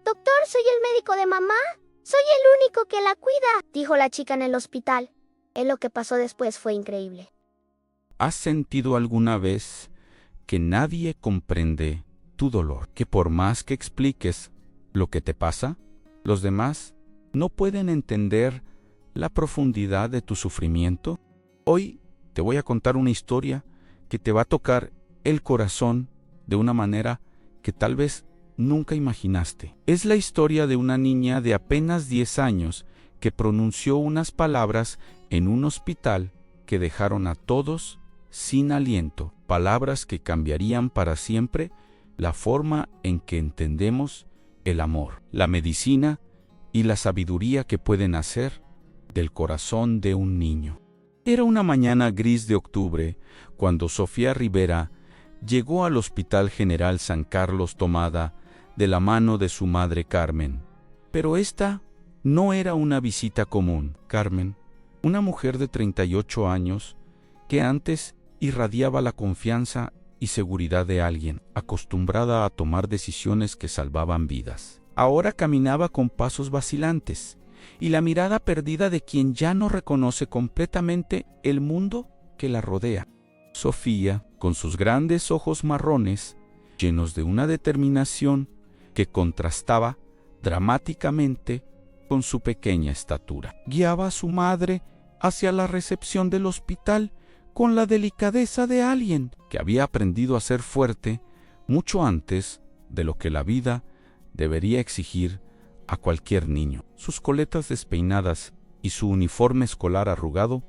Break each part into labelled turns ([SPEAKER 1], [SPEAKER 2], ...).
[SPEAKER 1] Doctor, soy el médico de mamá. Soy el único que la cuida, dijo la chica en el hospital. Lo que pasó después fue increíble.
[SPEAKER 2] ¿Has sentido alguna vez que nadie comprende tu dolor? Que por más que expliques lo que te pasa, los demás no pueden entender la profundidad de tu sufrimiento. Hoy te voy a contar una historia que te va a tocar el corazón de una manera que tal vez nunca imaginaste. Es la historia de una niña de apenas 10 años que pronunció unas palabras en un hospital que dejaron a todos sin aliento, palabras que cambiarían para siempre la forma en que entendemos el amor, la medicina y la sabiduría que pueden hacer del corazón de un niño. Era una mañana gris de octubre cuando Sofía Rivera llegó al Hospital General San Carlos tomada de la mano de su madre Carmen. Pero esta no era una visita común. Carmen, una mujer de 38 años que antes irradiaba la confianza y seguridad de alguien, acostumbrada a tomar decisiones que salvaban vidas. Ahora caminaba con pasos vacilantes y la mirada perdida de quien ya no reconoce completamente el mundo que la rodea. Sofía, con sus grandes ojos marrones, llenos de una determinación que contrastaba dramáticamente con su pequeña estatura, guiaba a su madre hacia la recepción del hospital con la delicadeza de alguien que había aprendido a ser fuerte mucho antes de lo que la vida debería exigir a cualquier niño. Sus coletas despeinadas y su uniforme escolar arrugado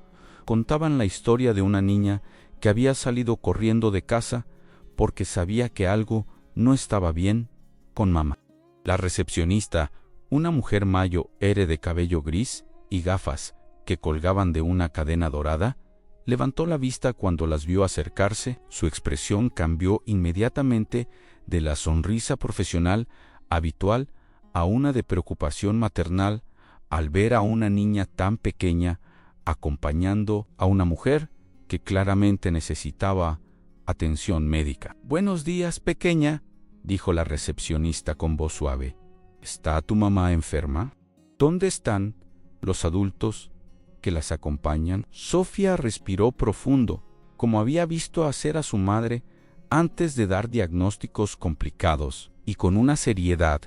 [SPEAKER 2] contaban la historia de una niña que había salido corriendo de casa porque sabía que algo no estaba bien con mamá. La recepcionista, una mujer mayo de cabello gris y gafas que colgaban de una cadena dorada, levantó la vista cuando las vio acercarse. Su expresión cambió inmediatamente de la sonrisa profesional habitual a una de preocupación maternal al ver a una niña tan pequeña acompañando a una mujer que claramente necesitaba atención médica. «Buenos días, pequeña», dijo la recepcionista con voz suave. «¿Está tu mamá enferma? ¿Dónde están los adultos que las acompañan?» Sofía respiró profundo, como había visto hacer a su madre antes de dar diagnósticos complicados, y con una seriedad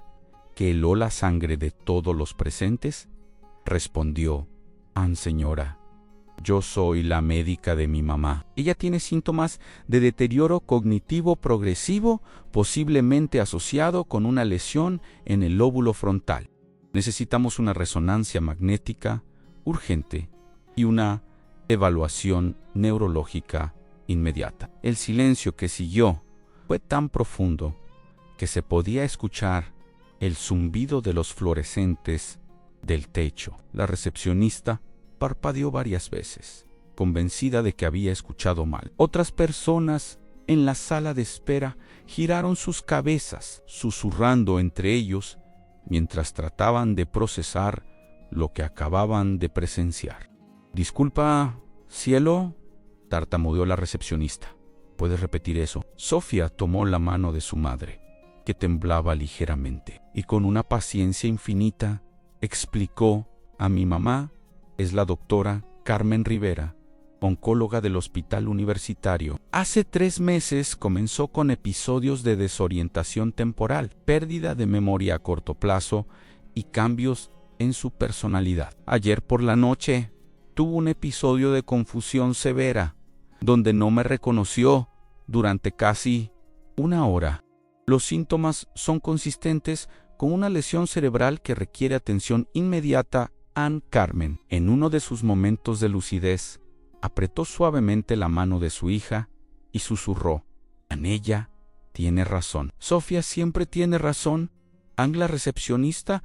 [SPEAKER 2] que heló la sangre de todos los presentes, respondió: «Señora, yo soy la médica de mi mamá. Ella tiene síntomas de deterioro cognitivo progresivo, posiblemente asociado con una lesión en el lóbulo frontal. Necesitamos una resonancia magnética urgente y una evaluación neurológica inmediata». El silencio que siguió fue tan profundo que se podía escuchar el zumbido de los fluorescentes del techo. La recepcionista parpadeó varias veces, convencida de que había escuchado mal. Otras personas en la sala de espera giraron sus cabezas, susurrando entre ellos mientras trataban de procesar lo que acababan de presenciar. «Disculpa, cielo», tartamudeó la recepcionista. «¿Puedes repetir eso?». Sofía tomó la mano de su madre, que temblaba ligeramente, y con una paciencia infinita explicó: «A mi mamá es la doctora Carmen Rivera, oncóloga del Hospital Universitario. Hace 3 meses comenzó con episodios de desorientación temporal, pérdida de memoria a corto plazo y cambios en su personalidad. Ayer por la noche tuvo un episodio de confusión severa, donde no me reconoció durante casi 1 hora. Los síntomas son consistentes con una lesión cerebral que requiere atención inmediata. Carmen, en uno de sus momentos de lucidez, apretó suavemente la mano de su hija y susurró: «Ella tiene razón». «Sofía siempre tiene razón». La recepcionista,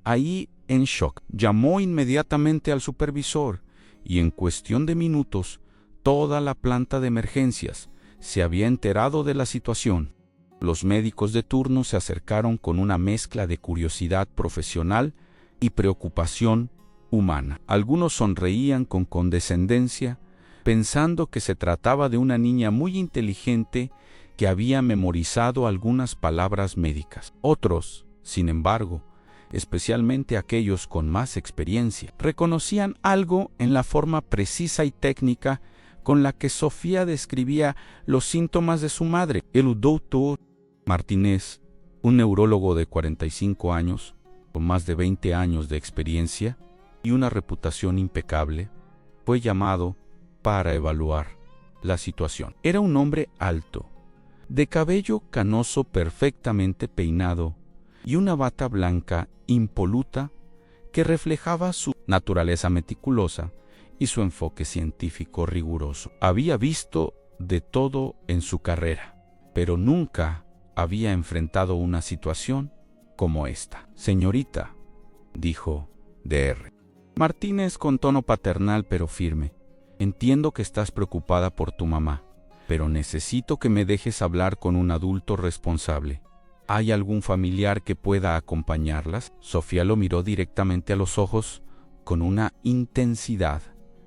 [SPEAKER 2] ahí en shock, llamó inmediatamente al supervisor y en cuestión de minutos toda la planta de emergencias se había enterado de la situación. Los médicos de turno se acercaron con una mezcla de curiosidad profesional y preocupación humana. Algunos sonreían con condescendencia, pensando que se trataba de una niña muy inteligente que había memorizado algunas palabras médicas. Otros Sin embargo, especialmente aquellos con más experiencia, reconocían algo en la forma precisa y técnica con la que Sofía describía los síntomas de su madre. El doctor Martínez, un neurólogo de 45 años, con más de 20 años de experiencia y una reputación impecable, fue llamado para evaluar la situación. Era un hombre alto, de cabello canoso perfectamente peinado y una bata blanca impoluta que reflejaba su naturaleza meticulosa y su enfoque científico riguroso. Había visto de todo en su carrera, pero nunca había enfrentado una situación como esta. Señorita, dijo Dr. Martínez con tono paternal pero firme, entiendo que estás preocupada por tu mamá, pero necesito que me dejes hablar con un adulto responsable. ¿Hay algún familiar que pueda acompañarlas? Sofía lo miró directamente a los ojos con una intensidad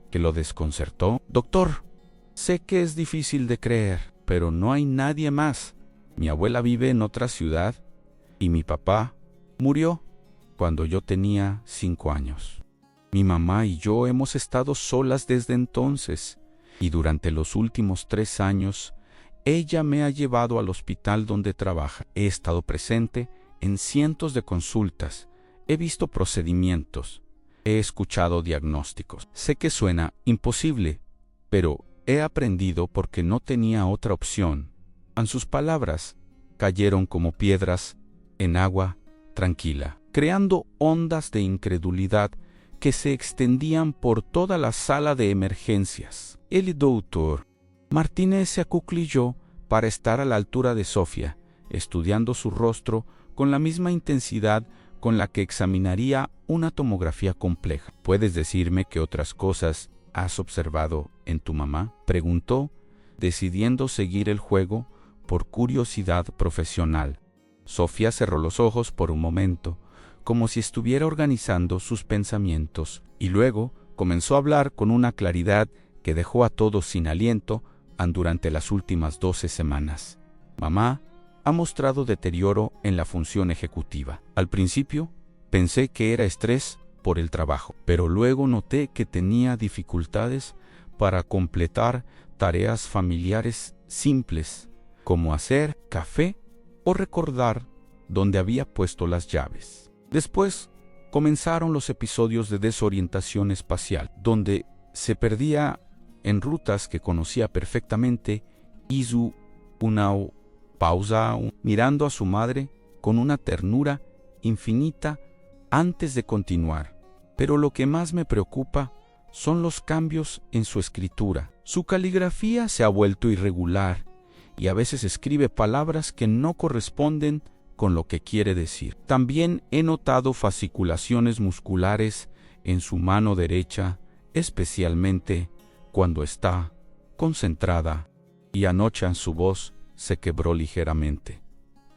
[SPEAKER 2] que lo desconcertó. Doctor, sé que es difícil de creer, pero no hay nadie más. Mi abuela vive en otra ciudad y mi papá murió cuando yo tenía 5 años. Mi mamá y yo hemos estado solas desde entonces y durante los últimos 3 años ella me ha llevado al hospital donde trabaja. He estado presente en cientos de consultas, he visto procedimientos, he escuchado diagnósticos. Sé que suena imposible, pero he aprendido porque no tenía otra opción. Sus palabras cayeron como piedras en agua tranquila, creando ondas de incredulidad que se extendían por toda la sala de emergencias. El doctor Martínez se acuclilló para estar a la altura de Sofía, estudiando su rostro con la misma intensidad con la que examinaría una tomografía compleja. ¿Puedes decirme qué otras cosas has observado en tu mamá?, preguntó, decidiendo seguir el juego por curiosidad profesional. Sofía cerró los ojos por un momento, como si estuviera organizando sus pensamientos, y luego comenzó a hablar con una claridad que dejó a todos sin aliento durante las últimas 12 semanas. Mamá ha mostrado deterioro en la función ejecutiva. Al principio pensé que era estrés por el trabajo, pero luego noté que tenía dificultades para completar tareas familiares simples, como hacer café o recordar dónde había puesto las llaves. Después comenzaron los episodios de desorientación espacial, donde se perdía en rutas que conocía perfectamente. Hizo una pausa, mirando a su madre con una ternura infinita antes de continuar. Pero lo que más me preocupa son los cambios en su escritura. Su caligrafía se ha vuelto irregular y a veces escribe palabras que no corresponden con lo que quiere decir. También he notado fasciculaciones musculares en su mano derecha, especialmente cuando está concentrada, y anoche su voz se quebró ligeramente.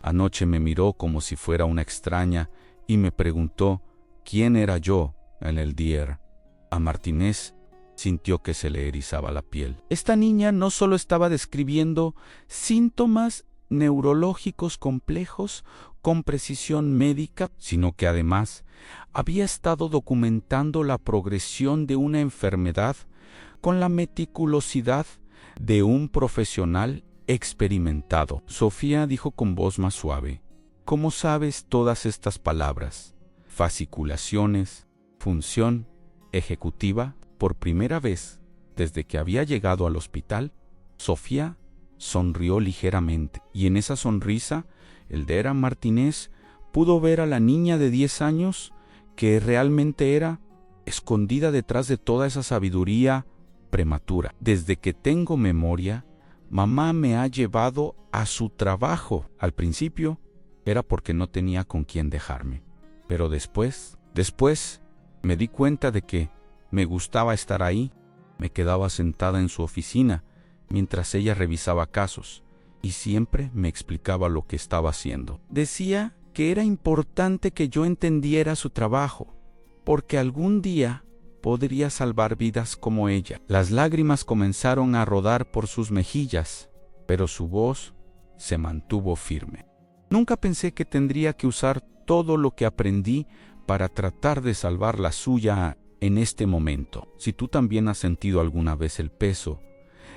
[SPEAKER 2] Anoche me miró como si fuera una extraña y me preguntó quién era yo en el día. A Martínez sintió que se le erizaba la piel. Esta niña no solo estaba describiendo síntomas neurológicos complejos con precisión médica, sino que además había estado documentando la progresión de una enfermedad con la meticulosidad de un profesional experimentado. Sofía dijo con voz más suave: ¿Cómo sabes todas estas palabras? Fasciculaciones, función ejecutiva. Por primera vez desde que había llegado al hospital, Sofía sonrió ligeramente, y en esa sonrisa el Dr. Martínez pudo ver a la niña de 10 años que realmente era, escondida detrás de toda esa sabiduría prematura. Desde que tengo memoria, mamá me ha llevado a su trabajo. Al principio era porque no tenía con quién dejarme, pero después me di cuenta de que me gustaba estar ahí. Me quedaba sentada en su oficina mientras ella revisaba casos y siempre me explicaba lo que estaba haciendo. Decía que era importante que yo entendiera su trabajo, porque algún día podría salvar vidas como ella. Las lágrimas comenzaron a rodar por sus mejillas, pero su voz se mantuvo firme. Nunca pensé que tendría que usar todo lo que aprendí para tratar de salvar la suya en este momento. Si tú también has sentido alguna vez el peso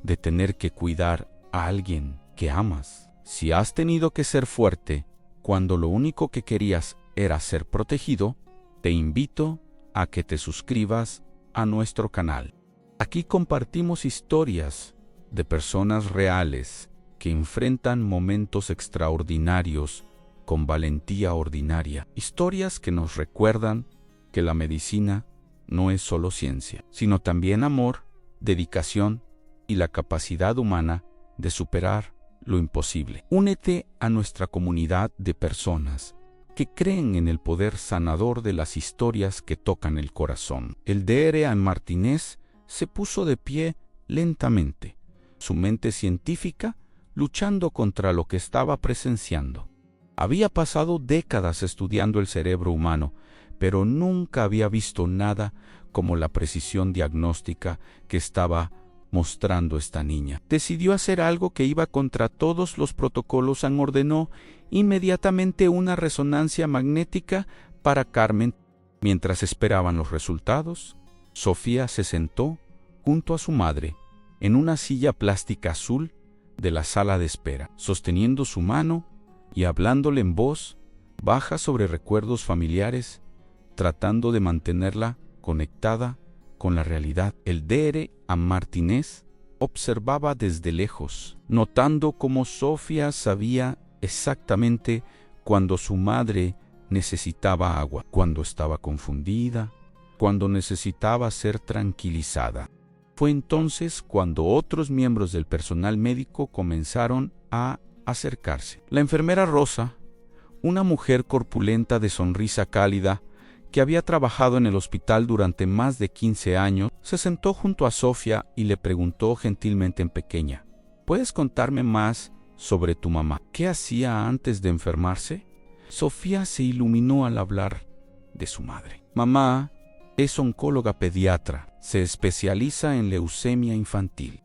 [SPEAKER 2] de tener que cuidar a alguien que amas, si has tenido que ser fuerte cuando lo único que querías era ser protegido, te invito a que te suscribas a nuestro canal. Aquí compartimos historias de personas reales que enfrentan momentos extraordinarios con valentía ordinaria. Historias que nos recuerdan que la medicina no es solo ciencia, sino también amor, dedicación y la capacidad humana de superar lo imposible. Únete a nuestra comunidad de personas que creen en el poder sanador de las historias que tocan el corazón. El Dr. Martínez se puso de pie lentamente, su mente científica luchando contra lo que estaba presenciando. Había pasado décadas estudiando el cerebro humano, pero nunca había visto nada como la precisión diagnóstica que estaba mostrando esta niña. Decidió hacer algo que iba contra todos los protocolos y ordenó inmediatamente una resonancia magnética para Carmen. Mientras esperaban los resultados, Sofía se sentó junto a su madre en una silla plástica azul de la sala de espera, sosteniendo su mano y hablándole en voz baja sobre recuerdos familiares, tratando de mantenerla conectada con la realidad. El Dr. Martínez observaba desde lejos, notando cómo Sofía sabía exactamente cuando su madre necesitaba agua, cuando estaba confundida, cuando necesitaba ser tranquilizada. Fue entonces cuando otros miembros del personal médico comenzaron a acercarse. La enfermera Rosa, una mujer corpulenta de sonrisa cálida, que había trabajado en el hospital durante más de 15 años, se sentó junto a Sofía y le preguntó gentilmente en pequeña: ¿puedes contarme más sobre tu mamá? ¿Qué hacía antes de enfermarse? Sofía se iluminó al hablar de su madre. Mamá es oncóloga pediatra, se especializa en leucemia infantil.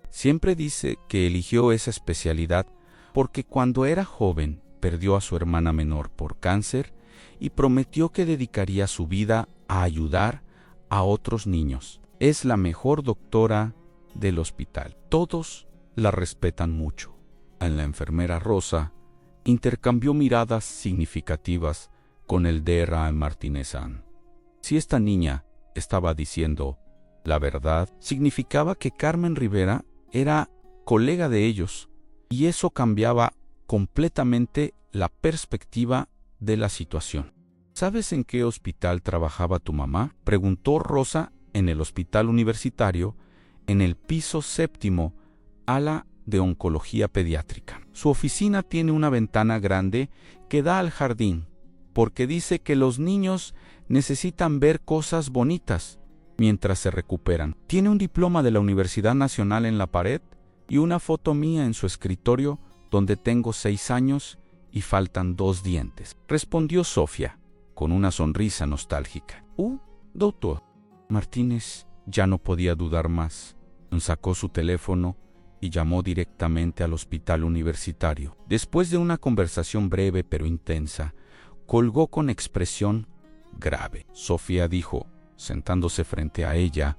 [SPEAKER 2] Siempre dice que eligió esa especialidad porque cuando era joven perdió a su hermana menor por cáncer y prometió que dedicaría su vida a ayudar a otros niños. Es la mejor doctora del hospital. Todos la respetan mucho. En la enfermera Rosa intercambió miradas significativas con el Dr. Martínez. Si esta niña estaba diciendo la verdad, significaba que Carmen Rivera era colega de ellos, y eso cambiaba completamente la perspectiva de la situación. ¿Sabes en qué hospital trabajaba tu mamá?, preguntó Rosa. En el hospital universitario, en el piso 7º, ala de oncología pediátrica. Su oficina tiene una ventana grande que da al jardín, porque dice que los niños necesitan ver cosas bonitas mientras se recuperan. Tiene un diploma de la Universidad Nacional en la pared y una foto mía en su escritorio donde tengo 6 años y faltan 2 dientes, respondió Sofía con una sonrisa nostálgica. Doctor Martínez ya no podía dudar más. Sacó su teléfono y llamó directamente al hospital universitario. Después de una conversación breve pero intensa, colgó con expresión grave. Sofía dijo, sentándose frente a ella: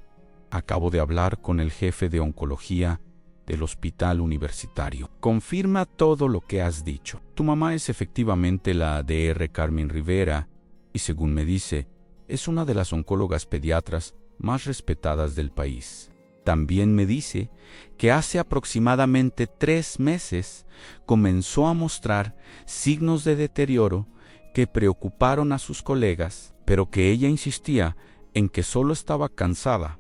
[SPEAKER 2] acabo de hablar con el jefe de oncología del hospital universitario. Confirma todo lo que has dicho. Tu mamá es efectivamente la Dr. Carmen Rivera y, según me dice, es una de las oncólogas pediatras más respetadas del país. También me dice que hace aproximadamente 3 meses comenzó a mostrar signos de deterioro que preocuparon a sus colegas, pero que ella insistía en que solo estaba cansada.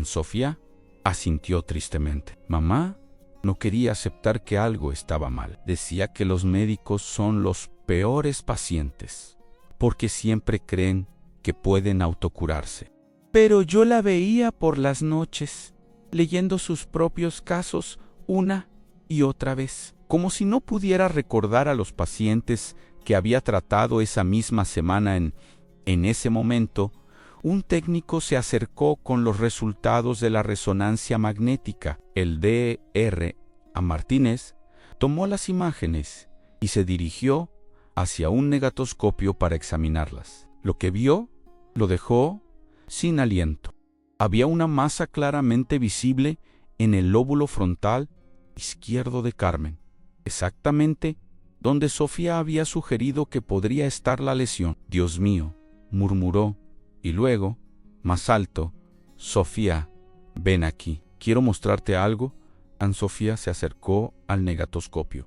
[SPEAKER 2] Sofía asintió tristemente. Mamá no quería aceptar que algo estaba mal. Decía que los médicos son los peores pacientes, porque siempre creen que pueden autocurarse. Pero yo la veía por las noches, leyendo sus propios casos una y otra vez, como si no pudiera recordar a los pacientes que había tratado esa misma semana. En ese momento, un técnico se acercó con los resultados de la resonancia magnética. El Dr. Martínez tomó las imágenes y se dirigió hacia un negatoscopio para examinarlas. Lo que vio lo dejó sin aliento. Había una masa claramente visible en el lóbulo frontal izquierdo de Carmen, exactamente donde Sofía había sugerido que podría estar la lesión. «Dios mío», murmuró, y luego, más alto, «Sofía, ven aquí. Quiero mostrarte algo». Sofía se acercó al negatoscopio,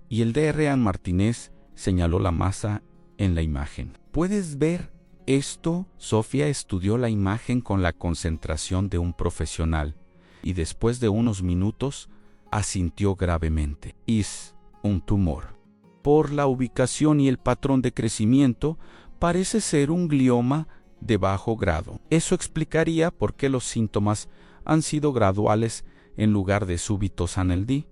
[SPEAKER 2] y el Dr. Martínez señaló la masa en la imagen. «¿Puedes ver esto?» Sofía estudió la imagen con la concentración de un profesional, y después de unos minutos asintió gravemente. «Es un tumor. Por la ubicación y el patrón de crecimiento, parece ser un glioma de bajo grado. Eso explicaría por qué los síntomas han sido graduales en lugar de súbitos en el día».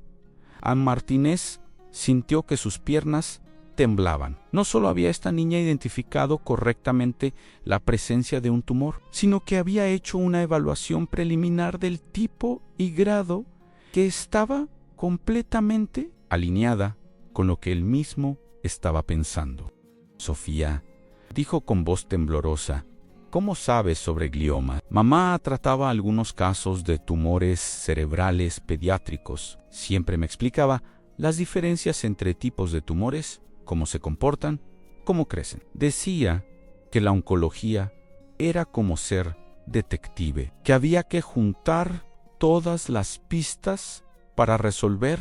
[SPEAKER 2] Martínez sintió que sus piernas temblaban. No solo había esta niña identificado correctamente la presencia de un tumor, sino que había hecho una evaluación preliminar del tipo y grado que estaba completamente alineada con lo que él mismo estaba pensando. «Sofía», dijo con voz temblorosa, «¿cómo sabes sobre glioma?» Mamá trataba algunos casos de tumores cerebrales pediátricos. Siempre me explicaba las diferencias entre tipos de tumores, cómo se comportan, cómo crecen. Decía que la oncología era como ser detective, que había que juntar todas las pistas para resolver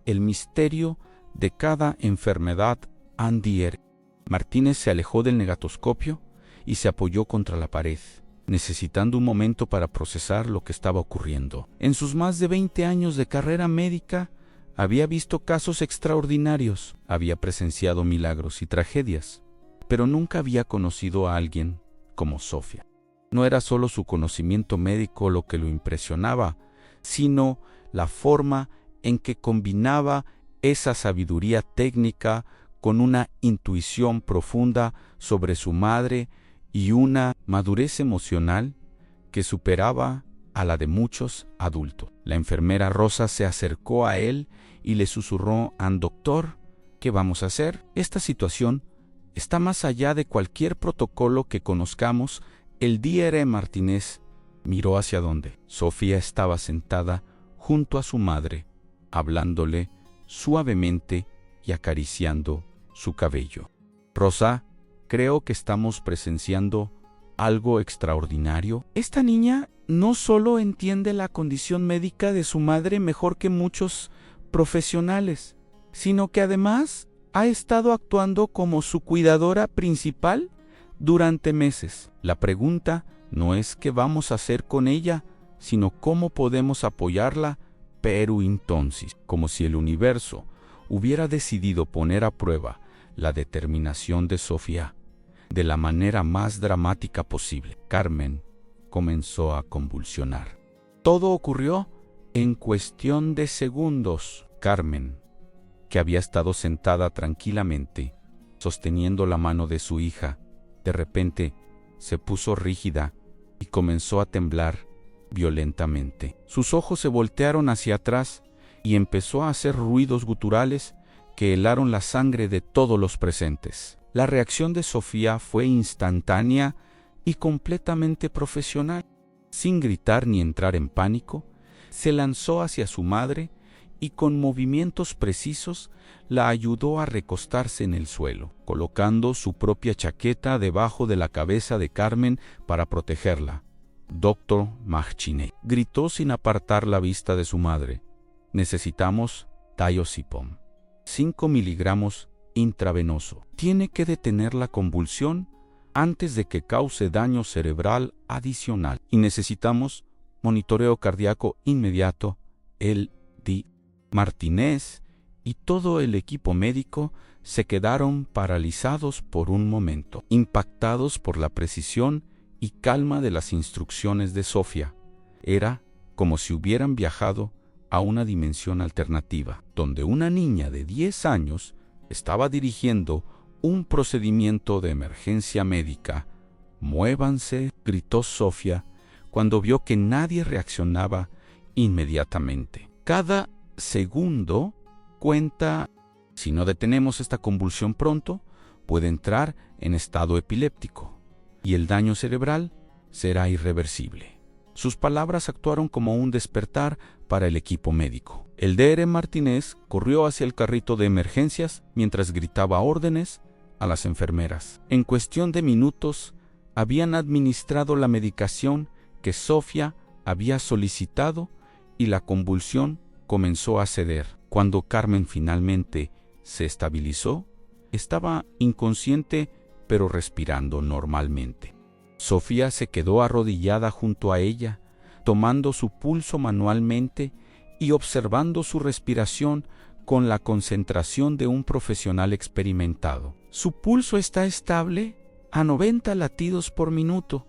[SPEAKER 2] el misterio de cada enfermedad andier. Martínez se alejó del negatoscopio y se apoyó contra la pared, necesitando un momento para procesar lo que estaba ocurriendo. En sus más de 20 años de carrera médica, había visto casos extraordinarios, había presenciado milagros y tragedias, pero nunca había conocido a alguien como Sofía. No era solo su conocimiento médico lo que lo impresionaba, sino la forma en que combinaba esa sabiduría técnica con una intuición profunda sobre su madre y una madurez emocional que superaba a la de muchos adultos. La enfermera Rosa se acercó a él y le susurró: «Doctor, ¿qué vamos a hacer? Esta situación está más allá de cualquier protocolo que conozcamos». El Dr. Martínez miró hacia donde Sofía estaba sentada junto a su madre, hablándole suavemente y acariciando su cabello. «Rosa, creo que estamos presenciando algo extraordinario. Esta niña no solo entiende la condición médica de su madre mejor que muchos profesionales, sino que además ha estado actuando como su cuidadora principal durante meses. La pregunta no es qué vamos a hacer con ella, sino cómo podemos apoyarla, pero entonces, como si el universo hubiera decidido poner a prueba la determinación de Sofía de la manera más dramática posible. Carmen comenzó a convulsionar. Todo ocurrió en cuestión de segundos. Carmen, que había estado sentada tranquilamente, sosteniendo la mano de su hija, de repente se puso rígida y comenzó a temblar violentamente. Sus ojos se voltearon hacia atrás y empezó a hacer ruidos guturales que helaron la sangre de todos los presentes. La reacción de Sofía fue instantánea y completamente profesional. Sin gritar ni entrar en pánico, se lanzó hacia su madre y con movimientos precisos la ayudó a recostarse en el suelo, colocando su propia chaqueta debajo de la cabeza de Carmen para protegerla. «Doctor Martínez», gritó sin apartar la vista de su madre, «necesitamos diazepam, 5 miligramos intravenoso. Tiene que detener la convulsión antes de que cause daño cerebral adicional. Y necesitamos monitoreo cardíaco inmediato». El Dr. Martínez y todo el equipo médico se quedaron paralizados por un momento, impactados por la precisión y calma de las instrucciones de Sofía. Era como si hubieran viajado a una dimensión alternativa, donde una niña de 10 años estaba dirigiendo un procedimiento de emergencia médica. «Muévanse», gritó Sofía cuando vio que nadie reaccionaba inmediatamente. «Cada segundo cuenta. Si no detenemos esta convulsión pronto, puede entrar en estado epiléptico y el daño cerebral será irreversible. Sus palabras actuaron como un despertar para el equipo médico. El Dr. Martínez corrió hacia el carrito de emergencias mientras gritaba órdenes a las enfermeras. En cuestión de minutos, habían administrado la medicación que Sofía había solicitado y la convulsión comenzó a ceder. Cuando Carmen finalmente se estabilizó, estaba inconsciente pero respirando normalmente. Sofía se quedó arrodillada junto a ella, tomando su pulso manualmente y observando su respiración con la concentración de un profesional experimentado. Su pulso está estable a 90 latidos por minuto,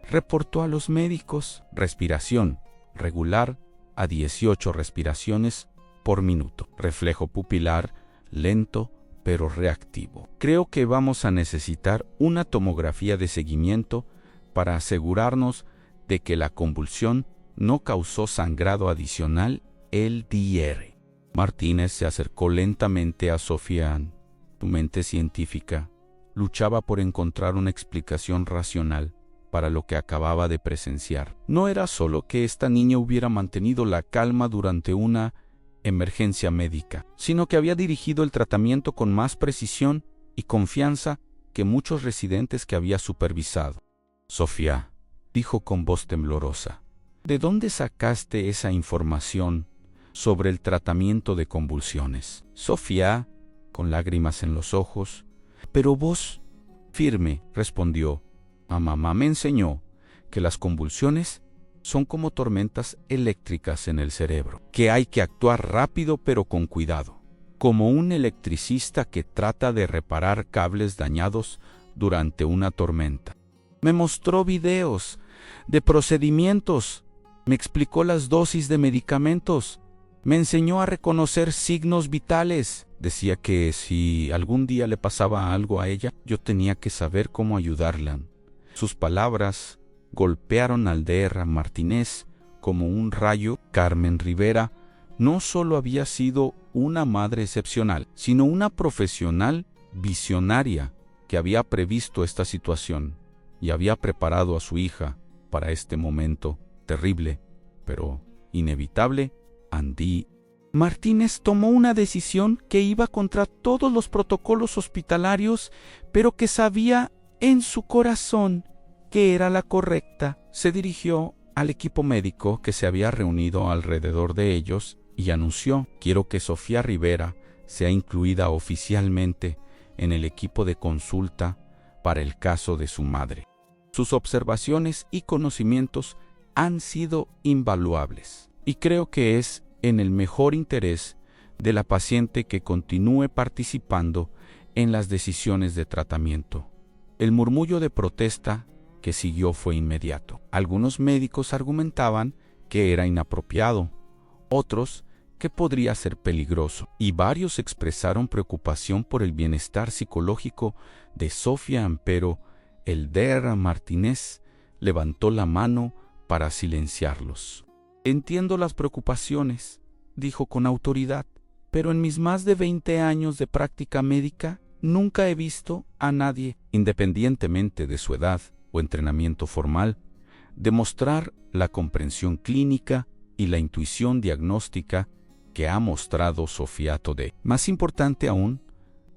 [SPEAKER 2] reportó a los médicos. Respiración regular a 18 respiraciones por minuto. Reflejo pupilar lento pero reactivo. Creo que vamos a necesitar una tomografía de seguimiento para asegurarnos de que la convulsión no causó sangrado adicional. El Dr. Martínez se acercó lentamente a Sofía. Su mente científica luchaba por encontrar una explicación racional para lo que acababa de presenciar. No era solo que esta niña hubiera mantenido la calma durante una emergencia médica, sino que había dirigido el tratamiento con más precisión y confianza que muchos residentes que había supervisado. Sofía, dijo con voz temblorosa, ¿de dónde sacaste esa información sobre el tratamiento de convulsiones? Sofía, con lágrimas en los ojos, pero vos, firme, respondió, mamá me enseñó que las convulsiones son como tormentas eléctricas en el cerebro, que hay que actuar rápido pero con cuidado, como un electricista que trata de reparar cables dañados durante una tormenta. Me mostró videos de procedimientos, me explicó las dosis de medicamentos, me enseñó a reconocer signos vitales. Decía que si algún día le pasaba algo a ella, yo tenía que saber cómo ayudarla. Sus palabras golpearon al Dr. Martínez como un rayo. Carmen Rivera no solo había sido una madre excepcional, sino una profesional visionaria que había previsto esta situación y había preparado a su hija para este momento terrible, pero inevitable. Andy Martínez tomó una decisión que iba contra todos los protocolos hospitalarios, pero que sabía en su corazón que era la correcta. Se dirigió al equipo médico que se había reunido alrededor de ellos y anunció: quiero que Sofía Rivera sea incluida oficialmente en el equipo de consulta para el caso de su madre. Sus observaciones y conocimientos han sido invaluables y creo que es en el mejor interés de la paciente que continúe participando en las decisiones de tratamiento. El murmullo de protesta que siguió fue inmediato. Algunos médicos argumentaban que era inapropiado, otros que podría ser peligroso, y varios expresaron preocupación por el bienestar psicológico de Sofía, pero el Dr. Martínez levantó la mano para silenciarlos. Entiendo las preocupaciones, dijo con autoridad, pero en mis más de 20 años de práctica médica nunca he visto a nadie, independientemente de su edad o entrenamiento formal, demostrar la comprensión clínica y la intuición diagnóstica que ha mostrado Sofía Today. Más importante aún,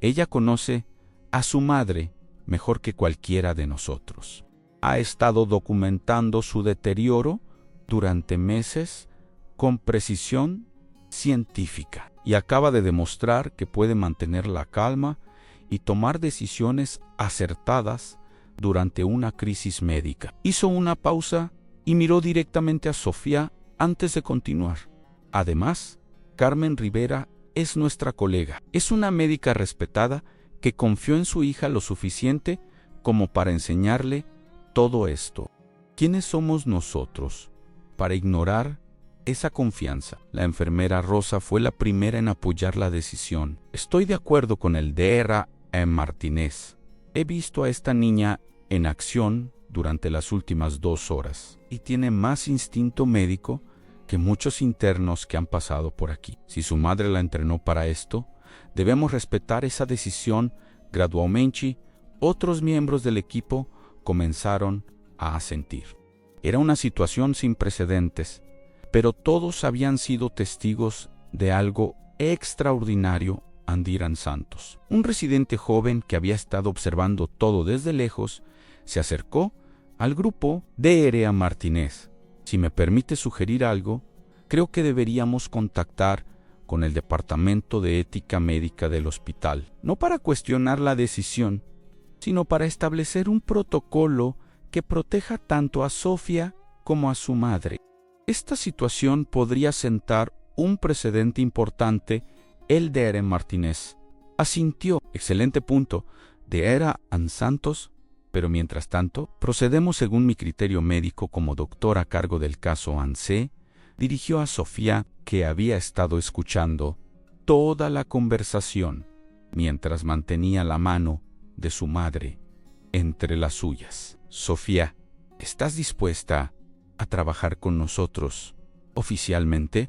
[SPEAKER 2] ella conoce a su madre mejor que cualquiera de nosotros. Ha estado documentando su deterioro durante meses con precisión científica y acaba de demostrar que puede mantener la calma y tomar decisiones acertadas durante una crisis médica. Hizo una pausa y miró directamente a Sofía antes de continuar. Además, Carmen Rivera es nuestra colega. Es una médica respetada que confió en su hija lo suficiente como para enseñarle todo esto. ¿Quiénes somos nosotros para ignorar esa confianza? La enfermera Rosa fue la primera en apoyar la decisión. Estoy de acuerdo con el Dr. Martínez. He visto a esta niña en acción durante las últimas 2 horas y tiene más instinto médico que muchos internos que han pasado por aquí. Si su madre la entrenó para esto, debemos respetar esa decisión Gradualmente, otros miembros del equipo comenzaron a asentir. Era una situación sin precedentes, pero todos habían sido testigos de algo extraordinario. Andiran Santos, un residente joven que había estado observando todo desde lejos, se acercó al grupo de Dr. Martínez. Si me permite sugerir algo, creo que deberíamos contactar con el Departamento de Ética Médica del hospital, no para cuestionar la decisión, sino para establecer un protocolo que proteja tanto a Sofía como a su madre. Esta situación podría sentar un precedente importante. El Dr. Martínez asintió. Excelente punto. Dr. Santos, pero mientras tanto, procedemos según mi criterio médico como doctor a cargo del caso ANSE, dirigió a Sofía, que había estado escuchando toda la conversación mientras mantenía la mano de su madre entre las suyas. Sofía, ¿estás dispuesta a trabajar con nosotros oficialmente?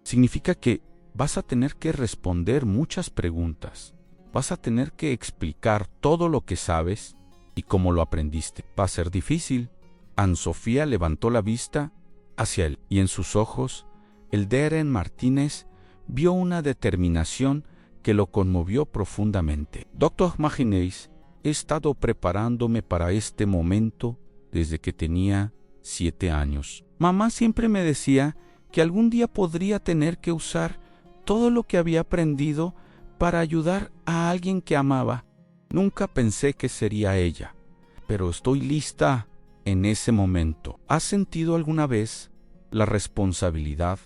[SPEAKER 2] Significa que vas a tener que responder muchas preguntas. Vas a tener que explicar todo lo que sabes y cómo lo aprendiste. Va a ser difícil. Sofía levantó la vista hacia él y en sus ojos el Dr. Martínez vio una determinación que lo conmovió profundamente. Dr. Martínez, he estado preparándome para este momento desde que tenía 7 años. Mamá siempre me decía que algún día podría tener que usar todo lo que había aprendido para ayudar a alguien que amaba. Nunca pensé que sería ella, pero estoy lista en ese momento. ¿Has sentido alguna vez la responsabilidad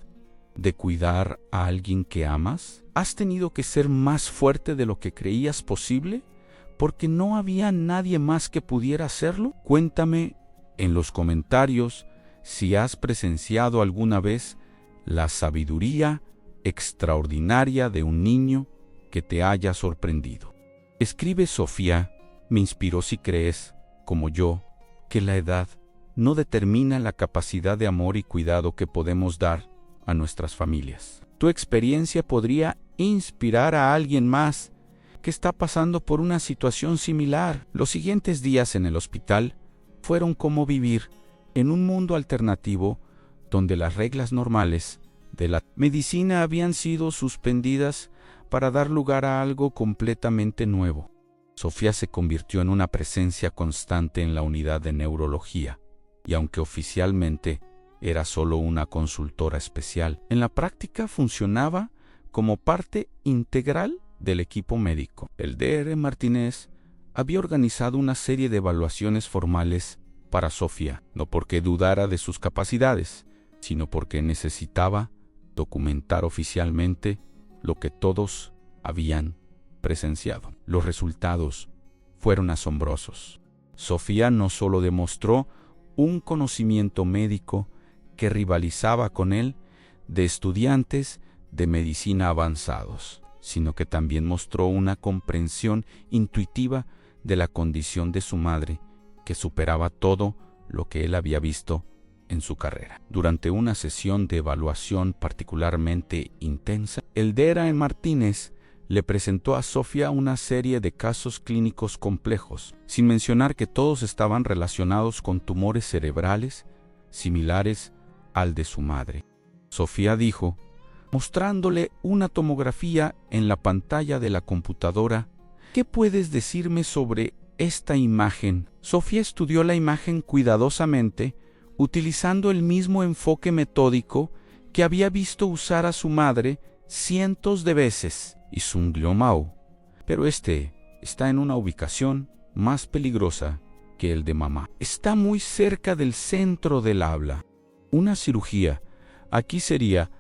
[SPEAKER 2] de cuidar a alguien que amas? ¿Has tenido que ser más fuerte de lo que creías posible? ¿Porque no había nadie más que pudiera hacerlo? Cuéntame en los comentarios si has presenciado alguna vez la sabiduría extraordinaria de un niño que te haya sorprendido. Escribe Sofía, me inspiró si crees, como yo, que la edad no determina la capacidad de amor y cuidado que podemos dar a nuestras familias. Tu experiencia podría inspirar a alguien más que está pasando por una situación similar. Los siguientes días en el hospital fueron como vivir en un mundo alternativo donde las reglas normales de la medicina habían sido suspendidas para dar lugar a algo completamente nuevo. Sofía se convirtió en una presencia constante en la unidad de neurología, y aunque oficialmente era solo una consultora especial, en la práctica funcionaba como parte integral del equipo médico. El Dr. Martínez había organizado una serie de evaluaciones formales para Sofía, no porque dudara de sus capacidades, sino porque necesitaba documentar oficialmente lo que todos habían presenciado. Los resultados fueron asombrosos. Sofía no solo demostró un conocimiento médico que rivalizaba con el de estudiantes de medicina avanzados, sino que también mostró una comprensión intuitiva de la condición de su madre que superaba todo lo que él había visto en su carrera. Durante una sesión de evaluación particularmente intensa, el Dr. Martínez le presentó a Sofía una serie de casos clínicos complejos, sin mencionar que todos estaban relacionados con tumores cerebrales similares al de su madre. Sofía dijo, mostrándole una tomografía en la pantalla de la computadora, ¿qué puedes decirme sobre esta imagen? Sofía estudió la imagen cuidadosamente, utilizando el mismo enfoque metódico que había visto usar a su madre cientos de veces. Hizo un glioma, pero este está en una ubicación más peligrosa que el de mamá. Está muy cerca del centro del habla. Una cirugía aquí sería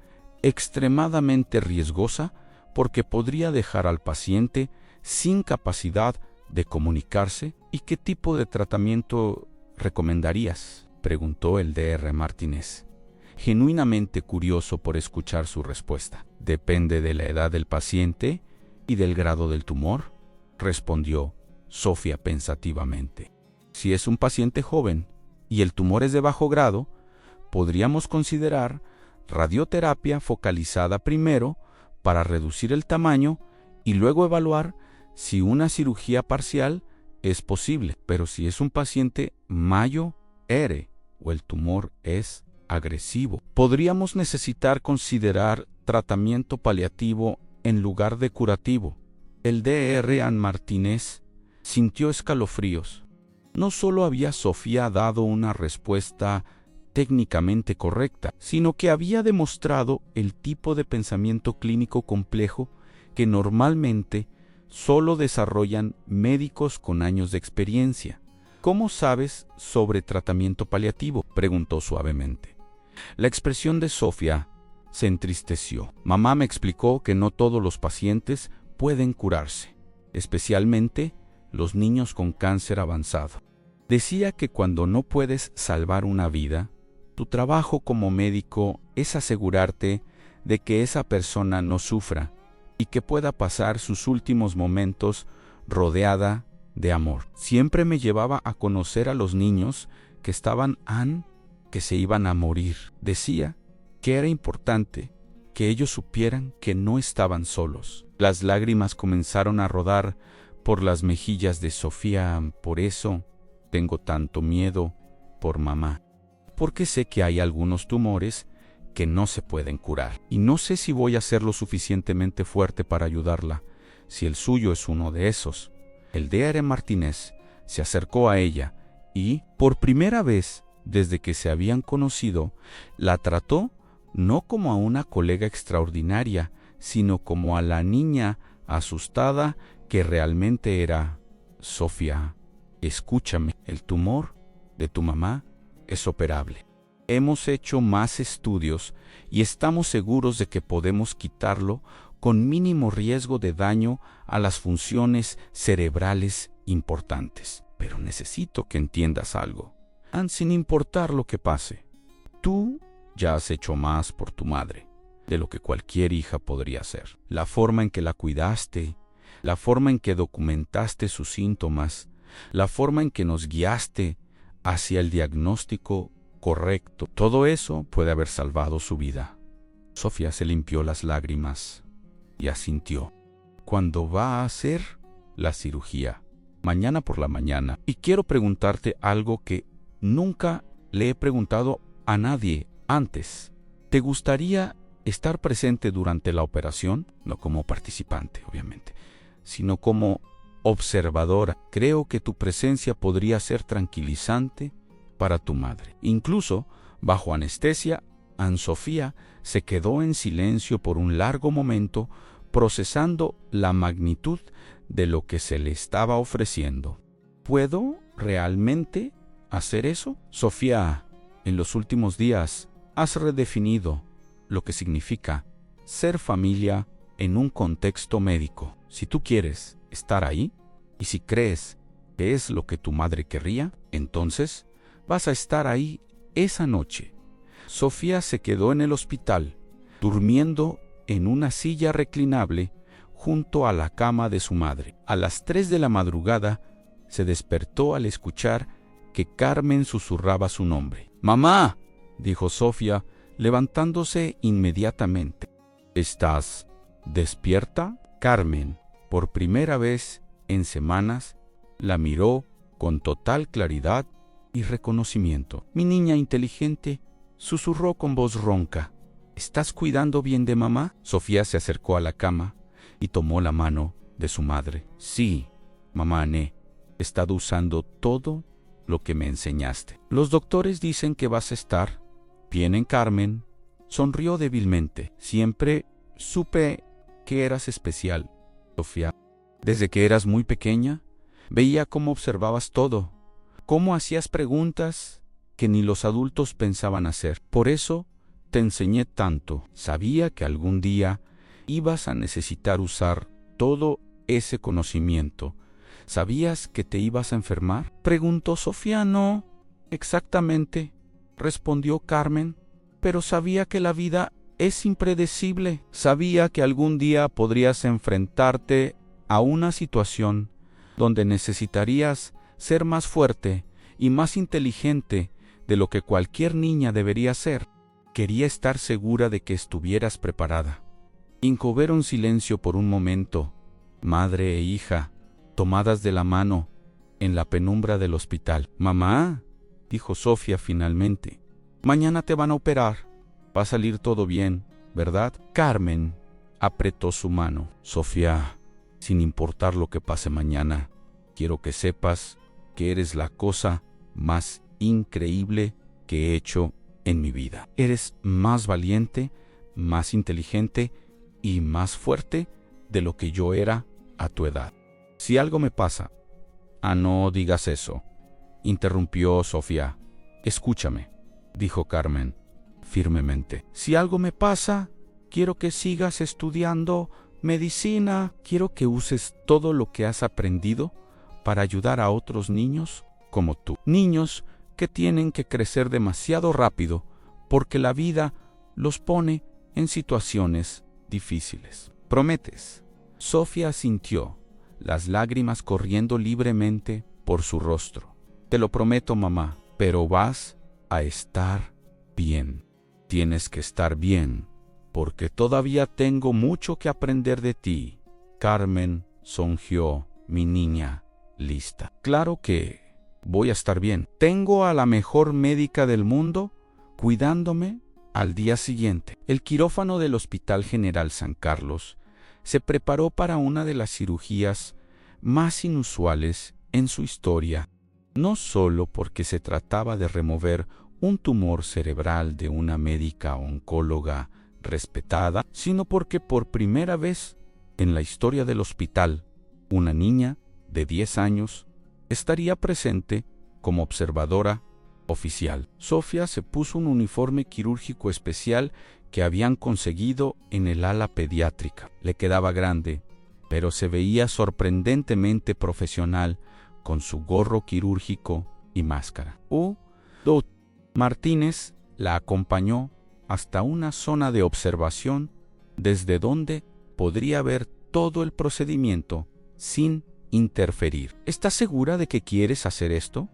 [SPEAKER 2] extremadamente riesgosa porque podría dejar al paciente sin capacidad de comunicarse. ¿Y qué tipo de tratamiento recomendarías?, preguntó el Dr. Martínez, genuinamente curioso por escuchar su respuesta. Depende de la edad del paciente y del grado del tumor, respondió Sofía pensativamente. Si es un paciente joven y el tumor es de bajo grado, podríamos considerar radioterapia focalizada primero para reducir el tamaño y luego evaluar Si una cirugía parcial es posible, pero si es un paciente mayo-ERE o el tumor es agresivo, podríamos necesitar considerar tratamiento paliativo en lugar de curativo. El Dr. Martínez sintió escalofríos. No solo había Sofía dado una respuesta técnicamente correcta, sino que había demostrado el tipo de pensamiento clínico complejo que normalmente solo desarrollan médicos con años de experiencia. ¿Cómo sabes sobre tratamiento paliativo?, preguntó suavemente. La expresión de Sofía se entristeció. Mamá me explicó que no todos los pacientes pueden curarse, especialmente los niños con cáncer avanzado. Decía que cuando no puedes salvar una vida, tu trabajo como médico es asegurarte de que esa persona no sufra y que pueda pasar sus últimos momentos rodeada de amor. Siempre me llevaba a conocer a los niños que se iban a morir. Decía que era importante que ellos supieran que no estaban solos. Las lágrimas comenzaron a rodar por las mejillas de Sofía. Por eso tengo tanto miedo por mamá, porque sé que hay algunos tumores que no se pueden curar, y no sé si voy a ser lo suficientemente fuerte para ayudarla, si el suyo es uno de esos. El Dr. Martínez se acercó a ella y, por primera vez desde que se habían conocido, la trató no como a una colega extraordinaria, sino como a la niña asustada que realmente era. Sofía, escúchame, el tumor de tu mamá es operable. Hemos hecho más estudios y estamos seguros de que podemos quitarlo con mínimo riesgo de daño a las funciones cerebrales importantes. Pero necesito que entiendas algo. Sin importar lo que pase, tú ya has hecho más por tu madre de lo que cualquier hija podría hacer. La forma en que la cuidaste, la forma en que documentaste sus síntomas, la forma en que nos guiaste hacia el diagnóstico correcto, todo eso puede haber salvado su vida. Sofía se limpió las lágrimas y asintió. ¿Cuándo va a hacer la cirugía? Mañana por la mañana. Y quiero preguntarte algo que nunca le he preguntado a nadie antes. ¿Te gustaría estar presente durante la operación? No como participante, obviamente, sino como observadora. Creo que tu presencia podría ser tranquilizante para tu madre. Incluso, bajo anestesia, Sofía se quedó en silencio por un largo momento, procesando la magnitud de lo que se le estaba ofreciendo. ¿Puedo realmente hacer eso? Sofía, en los últimos días has redefinido lo que significa ser familia en un contexto médico. Si tú quieres estar ahí, y si crees que es lo que tu madre querría, entonces vas a estar ahí esa noche. Sofía se quedó en el hospital, durmiendo en una silla reclinable junto a la cama de su madre. A las 3 de la madrugada se despertó al escuchar que Carmen susurraba su nombre. «¡Mamá!», dijo Sofía, levantándose inmediatamente. «¿Estás despierta?». Carmen, por primera vez en semanas, la miró con total claridad y reconocimiento. «Mi niña inteligente», susurró con voz ronca. «¿Estás cuidando bien de mamá?». Sofía se acercó a la cama y tomó la mano de su madre. «Sí, mamá, he estado usando todo lo que me enseñaste. Los doctores dicen que vas a estar bien». Carmen sonrió débilmente. «Siempre supe que eras especial, Sofía. Desde que eras muy pequeña, veía cómo observabas todo, cómo hacías preguntas que ni los adultos pensaban hacer. Por eso te enseñé tanto. Sabía que algún día ibas a necesitar usar todo ese conocimiento. ¿Sabías que te ibas a enfermar?», preguntó Sofía. «No, exactamente», respondió Carmen, «pero sabía que la vida es impredecible. Sabía que algún día podrías enfrentarte a una situación donde necesitarías ser más fuerte y más inteligente de lo que cualquier niña debería ser. Quería estar segura de que estuvieras preparada». Incubaron silencio por un momento, madre e hija, tomadas de la mano en la penumbra del hospital. «Mamá», dijo Sofía finalmente, «mañana te van a operar. Va a salir todo bien, ¿verdad?» Carmen apretó su mano. «Sofía, sin importar lo que pase mañana, quiero que sepas que eres la cosa más increíble que he hecho en mi vida. Eres más valiente, más inteligente y más fuerte de lo que yo era a tu edad. Si algo me pasa...» «No digas eso», interrumpió Sofía. «Escúchame», dijo Carmen firmemente. «Si algo me pasa, quiero que sigas estudiando medicina. Quiero que uses todo lo que has aprendido para ayudar a otros niños como tú. Niños que tienen que crecer demasiado rápido porque la vida los pone en situaciones difíciles. ¿Prometes?» Sofía asintió, las lágrimas corriendo libremente por su rostro. «Te lo prometo, mamá, pero vas a estar bien. Tienes que estar bien, porque todavía tengo mucho que aprender de ti. Carmen sonrió, mi niña lista. Claro que voy a estar bien. Tengo a la mejor médica del mundo cuidándome». Al día siguiente, el quirófano del Hospital General San Carlos se preparó para una de las cirugías más inusuales en su historia, no solo porque se trataba de remover un tumor cerebral de una médica oncóloga respetada, sino porque por primera vez en la historia del hospital, una niña de 10 años estaría presente como observadora oficial. Sofía se puso un uniforme quirúrgico especial que habían conseguido en el ala pediátrica. Le quedaba grande, pero se veía sorprendentemente profesional con su gorro quirúrgico y máscara. Dr. Martínez la acompañó hasta una zona de observación desde donde podría ver todo el procedimiento sin interferir. ¿Estás segura de que quieres hacer esto?,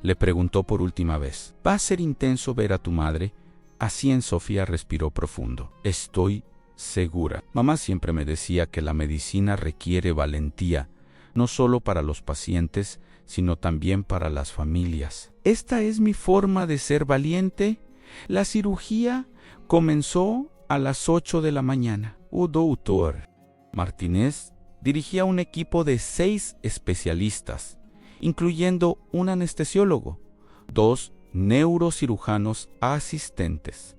[SPEAKER 2] le preguntó por última vez. «Va a ser intenso ver a tu madre». Así en Sofía respiró profundo. «Estoy segura. Mamá siempre me decía que la medicina requiere valentía, no solo para los pacientes, sino también para las familias. Esta es mi forma de ser valiente». La cirugía comenzó a las 8 de la mañana. Dr. Martínez dirigía un equipo de 6 especialistas, incluyendo un anestesiólogo, 2 neurocirujanos asistentes,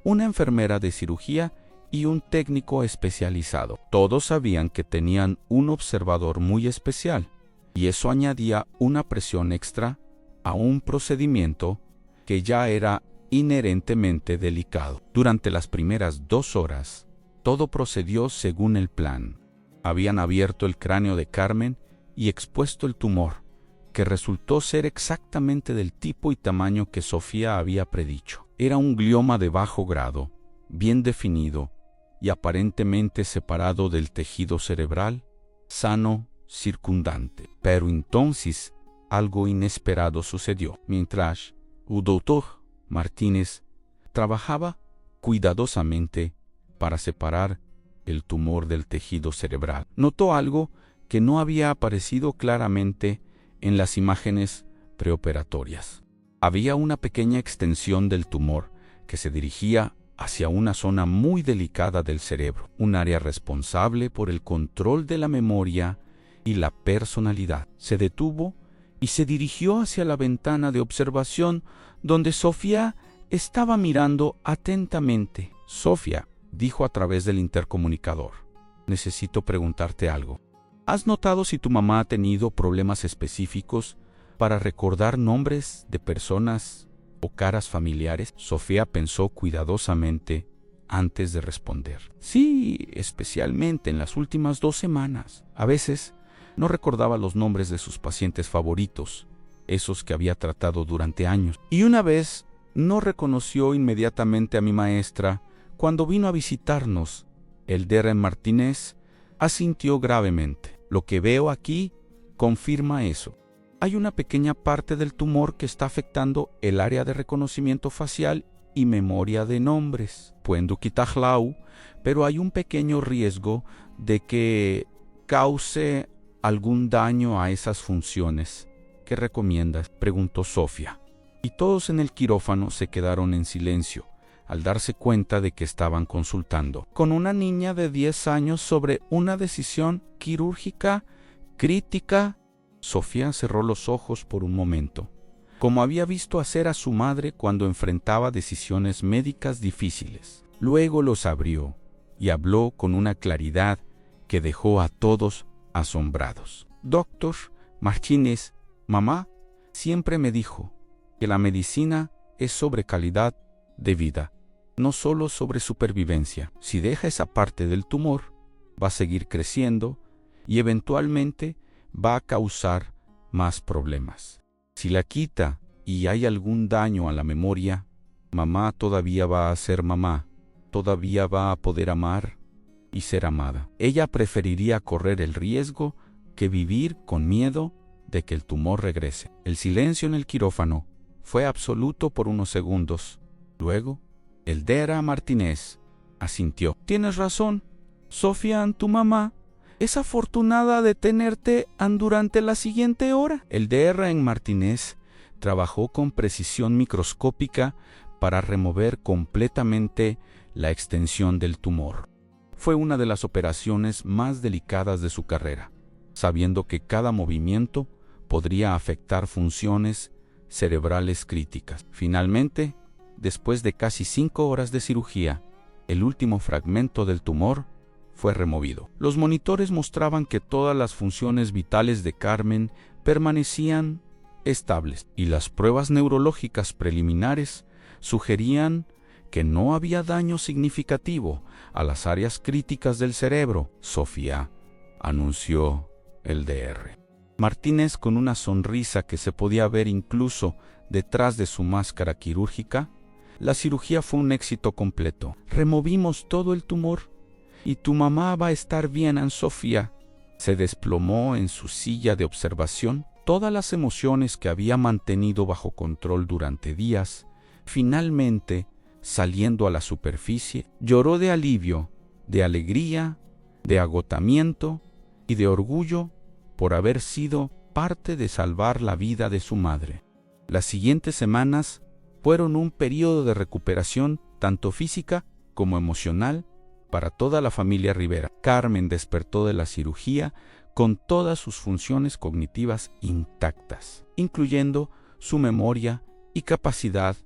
[SPEAKER 2] una enfermera de cirugía y un técnico especializado. Todos sabían que tenían un observador muy especial, y eso añadía una presión extra a un procedimiento que ya era inherentemente delicado. Durante las primeras 2 horas, todo procedió según el plan. Habían abierto el cráneo de Carmen y expuesto el tumor, que resultó ser exactamente del tipo y tamaño que Sofía había predicho. Era un glioma de bajo grado, bien definido y aparentemente separado del tejido cerebral sano circundante. Pero entonces algo inesperado sucedió. Mientras el Dr. Martínez trabajaba cuidadosamente para separar el tumor del tejido cerebral, notó algo que no había aparecido claramente en las imágenes preoperatorias. Había una pequeña extensión del tumor que se dirigía hacia una zona muy delicada del cerebro, un área responsable por el control de la memoria y la personalidad. Se detuvo y se dirigió hacia la ventana de observación donde Sofía estaba mirando atentamente. «Sofía», dijo a través del intercomunicador, «necesito preguntarte algo. ¿Has notado si tu mamá ha tenido problemas específicos para recordar nombres de personas o caras familiares?» Sofía pensó cuidadosamente antes de responder. «Sí, especialmente en las últimas 2 semanas. A veces no recordaba los nombres de sus pacientes favoritos, esos que había tratado durante años. Y una vez no reconoció inmediatamente a mi maestra cuando vino a visitarnos». El Dr. Martínez asintió gravemente. «Lo que veo aquí confirma eso. Hay una pequeña parte del tumor que está afectando el área de reconocimiento facial y memoria de nombres. Pueden quitarlo, pero hay un pequeño riesgo de que cause algún daño a esas funciones. ¿Qué recomiendas?, preguntó Sofía. Y todos en el quirófano se quedaron en silencio, al darse cuenta de que estaban consultando con una niña de 10 años sobre una decisión quirúrgica crítica. Sofía cerró los ojos por un momento, como había visto hacer a su madre cuando enfrentaba decisiones médicas difíciles. Luego los abrió y habló con una claridad que dejó a todos asombrados. Doctor Martínez, mamá siempre me dijo que la medicina es sobre calidad de vida, no solo sobre supervivencia. Si deja esa parte del tumor, va a seguir creciendo y eventualmente va a causar más problemas. Si la quita y hay algún daño a la memoria, mamá todavía va a ser mamá, todavía va a poder amar y ser amada. Ella preferiría correr el riesgo que vivir con miedo de que el tumor regrese. El silencio en el quirófano fue absoluto por unos segundos. Luego, Eldera Martínez asintió. Tienes razón, Sofía, tu mamá es afortunada de tenerte durante la siguiente hora. Eldera Martínez trabajó con precisión microscópica para remover completamente la extensión del tumor. Fue una de las operaciones más delicadas de su carrera, sabiendo que cada movimiento podría afectar funciones cerebrales críticas. Finalmente, después de casi 5 horas de cirugía, el último fragmento del tumor fue removido. Los monitores mostraban que todas las funciones vitales de Carmen permanecían estables y las pruebas neurológicas preliminares sugerían que no había daño significativo a las áreas críticas del cerebro. Sofía, anunció Eldera Martínez con una sonrisa que se podía ver incluso detrás de su máscara quirúrgica. La cirugía fue un éxito completo. Removimos todo el tumor y tu mamá va a estar bien, Sofía. Se desplomó en su silla de observación. Todas las emociones que había mantenido bajo control durante días, finalmente saliendo a la superficie, lloró de alivio, de alegría, de agotamiento y de orgullo por haber sido parte de salvar la vida de su madre. Las siguientes semanas fueron un periodo de recuperación tanto física como emocional para toda la familia Rivera. Carmen despertó de la cirugía con todas sus funciones cognitivas intactas, incluyendo su memoria y capacidad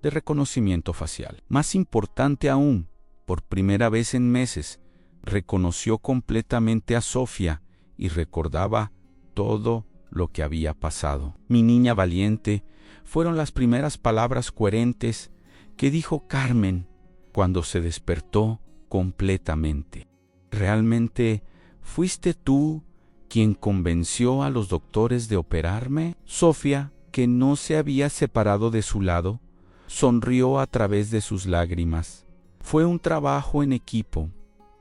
[SPEAKER 2] de reconocimiento facial. Más importante aún, por primera vez en meses, reconoció completamente a Sofía y recordaba todo lo que había pasado. Mi niña valiente, fueron las primeras palabras coherentes que dijo Carmen cuando se despertó completamente. ¿Realmente fuiste tú quien convenció a los doctores de operarme? Sofía, que no se había separado de su lado, sonrió a través de sus lágrimas. Fue un trabajo en equipo.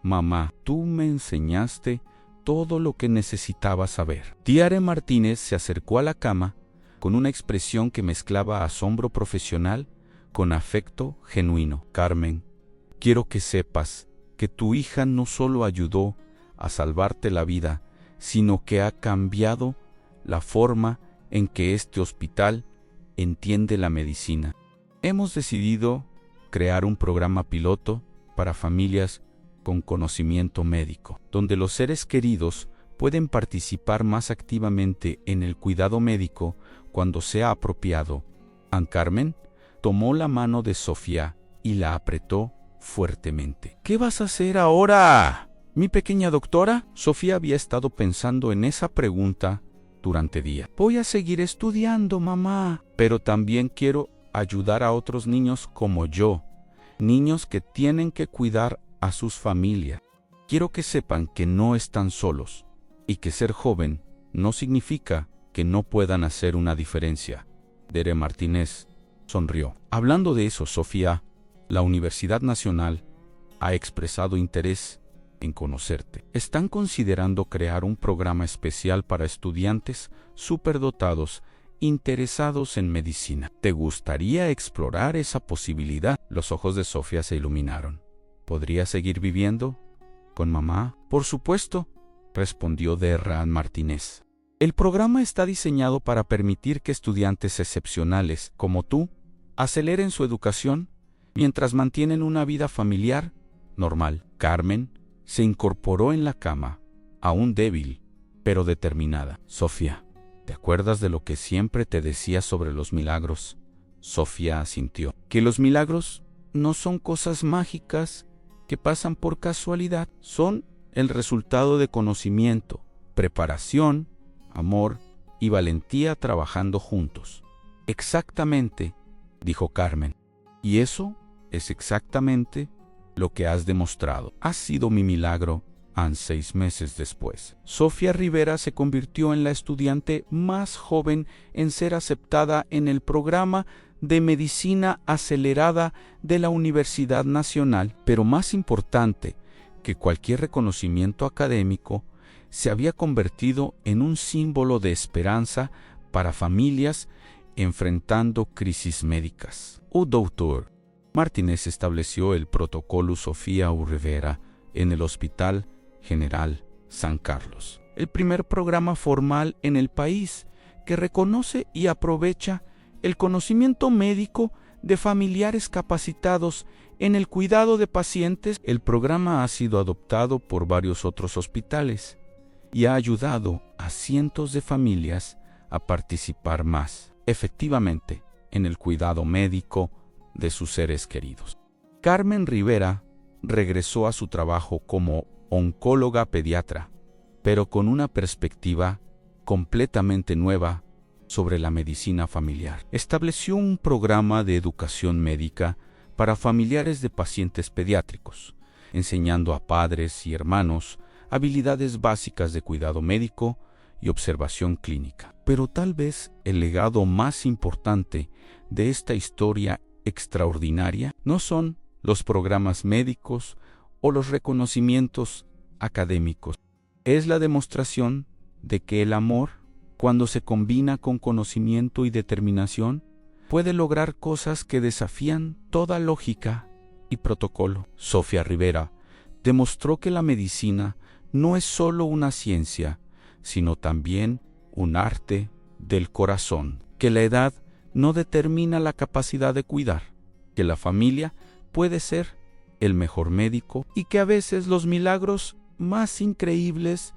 [SPEAKER 2] Mamá, tú me enseñaste todo lo que necesitaba saber. Eldera Martínez se acercó a la cama con una expresión que mezclaba asombro profesional con afecto genuino. Carmen, quiero que sepas que tu hija no solo ayudó a salvarte la vida, sino que ha cambiado la forma en que este hospital entiende la medicina. Hemos decidido crear un programa piloto para familias con conocimiento médico, donde los seres queridos pueden participar más activamente en el cuidado médico cuando sea apropiado. Carmen tomó la mano de Sofía y la apretó fuertemente. ¿Qué vas a hacer ahora, mi pequeña doctora? Sofía había estado pensando en esa pregunta durante días. Voy a seguir estudiando, mamá, pero también quiero ayudar a otros niños como yo, niños que tienen que cuidar a sus familias. Quiero que sepan que no están solos y que ser joven no significa que no puedan hacer una diferencia. Eldera Martínez sonrió. Hablando de eso, Sofía, la Universidad Nacional ha expresado interés en conocerte. Están considerando crear un programa especial para estudiantes superdotados interesados en medicina. ¿Te gustaría explorar esa posibilidad? Los ojos de Sofía se iluminaron. ¿Podría seguir viviendo con mamá? Por supuesto, respondió Derran Martínez. El programa está diseñado para permitir que estudiantes excepcionales, como tú, aceleren su educación mientras mantienen una vida familiar normal. Carmen se incorporó en la cama, aún débil, pero determinada. Sofía, ¿te acuerdas de lo que siempre te decía sobre los milagros? Sofía asintió. Que los milagros no son cosas mágicas que pasan por casualidad, son el resultado de conocimiento, preparación, amor y valentía trabajando juntos. Exactamente, dijo Carmen. Y eso es exactamente lo que has demostrado. Has sido mi milagro. 6 meses después, Sofía Rivera se convirtió en la estudiante más joven en ser aceptada en el programa de medicina acelerada de la Universidad Nacional, pero más importante que cualquier reconocimiento académico, se había convertido en un símbolo de esperanza para familias enfrentando crisis médicas. Dr. Martínez estableció el protocolo Sofía Rivera en el Hospital General San Carlos, el primer programa formal en el país que reconoce y aprovecha el conocimiento médico de familiares capacitados en el cuidado de pacientes. El programa ha sido adoptado por varios otros hospitales y ha ayudado a cientos de familias a participar más efectivamente en el cuidado médico de sus seres queridos. Carmen Rivera regresó a su trabajo como oncóloga pediatra, pero con una perspectiva completamente nueva sobre la medicina familiar. Estableció un programa de educación médica para familiares de pacientes pediátricos, enseñando a padres y hermanos habilidades básicas de cuidado médico y observación clínica. Pero tal vez el legado más importante de esta historia extraordinaria no son los programas médicos o los reconocimientos académicos. Es la demostración de que el amor, cuando se combina con conocimiento y determinación, puede lograr cosas que desafían toda lógica y protocolo. Sofía Rivera demostró que la medicina no es solo una ciencia, sino también un arte del corazón, que la edad no determina la capacidad de cuidar, que la familia puede ser el mejor médico y que a veces los milagros más increíbles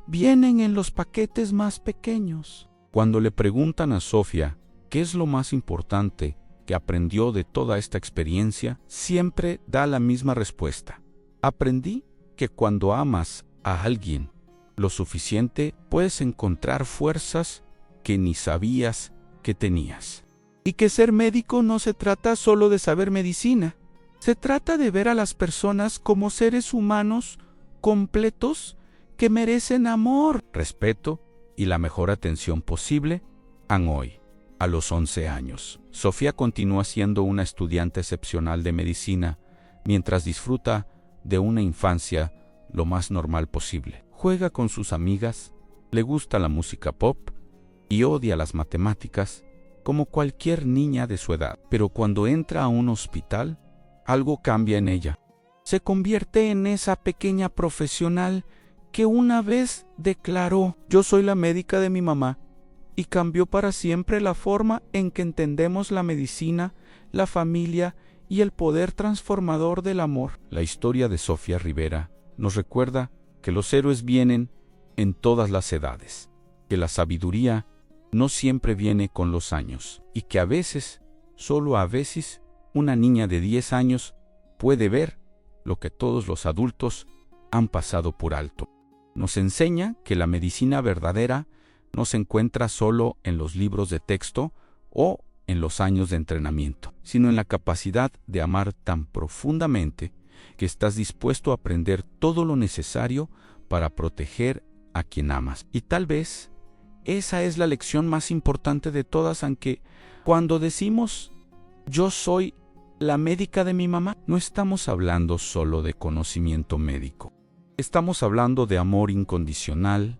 [SPEAKER 2] vienen en los paquetes más pequeños. Cuando le preguntan a Sofía qué es lo más importante que aprendió de toda esta experiencia, siempre da la misma respuesta. Aprendí que cuando amas a alguien lo suficiente, puedes encontrar fuerzas que ni sabías que tenías. Y que ser médico no se trata solo de saber medicina. Se trata de ver a las personas como seres humanos completos que merecen amor, respeto y la mejor atención posible. Hoy, a los 11 años, Sofía continúa siendo una estudiante excepcional de medicina mientras disfruta de una infancia lo más normal posible. Juega con sus amigas, le gusta la música pop y odia las matemáticas como cualquier niña de su edad. Pero cuando entra a un hospital, algo cambia en ella. Se convierte en esa pequeña profesional que una vez declaró: "Yo soy la médica de mi mamá", y cambió para siempre la forma en que entendemos la medicina, la familia y el poder transformador del amor. La historia de Sofía Rivera nos recuerda que los héroes vienen en todas las edades, que la sabiduría no siempre viene con los años y que a veces, solo a veces, una niña de 10 años puede ver lo que todos los adultos han pasado por alto. Nos enseña que la medicina verdadera no se encuentra solo en los libros de texto o en los años de entrenamiento, sino en la capacidad de amar tan profundamente que estás dispuesto a aprender todo lo necesario para proteger a quien amas. Y tal vez esa es la lección más importante de todas, aunque cuando decimos "yo soy la médica de mi mamá", no estamos hablando solo de conocimiento médico. Estamos hablando de amor incondicional,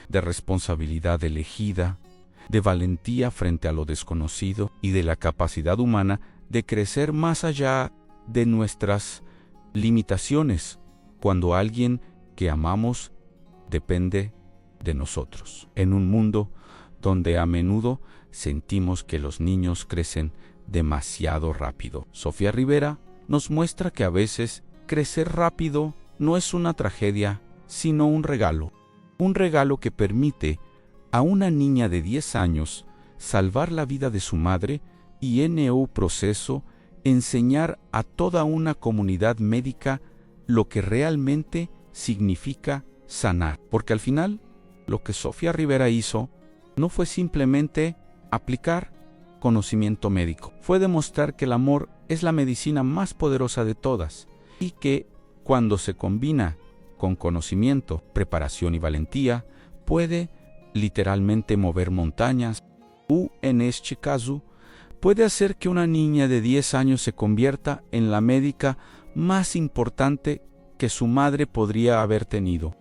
[SPEAKER 2] de responsabilidad elegida, de valentía frente a lo desconocido y de la capacidad humana de crecer más allá de nuestras limitaciones cuando alguien que amamos depende de nosotros. En un mundo donde a menudo sentimos que los niños crecen demasiado rápido, Sofía Rivera nos muestra que a veces crecer rápido no es una tragedia, sino un regalo. Un regalo que permite a una niña de 10 años salvar la vida de su madre y en el proceso enseñar a toda una comunidad médica lo que realmente significa sanar. Porque al final, lo que Sofía Rivera hizo no fue simplemente aplicar conocimiento médico. Fue demostrar que el amor es la medicina más poderosa de todas y que cuando se combina con conocimiento, preparación y valentía, puede literalmente mover montañas o, en este caso, puede hacer que una niña de 10 años se convierta en la médica más importante que su madre podría haber tenido.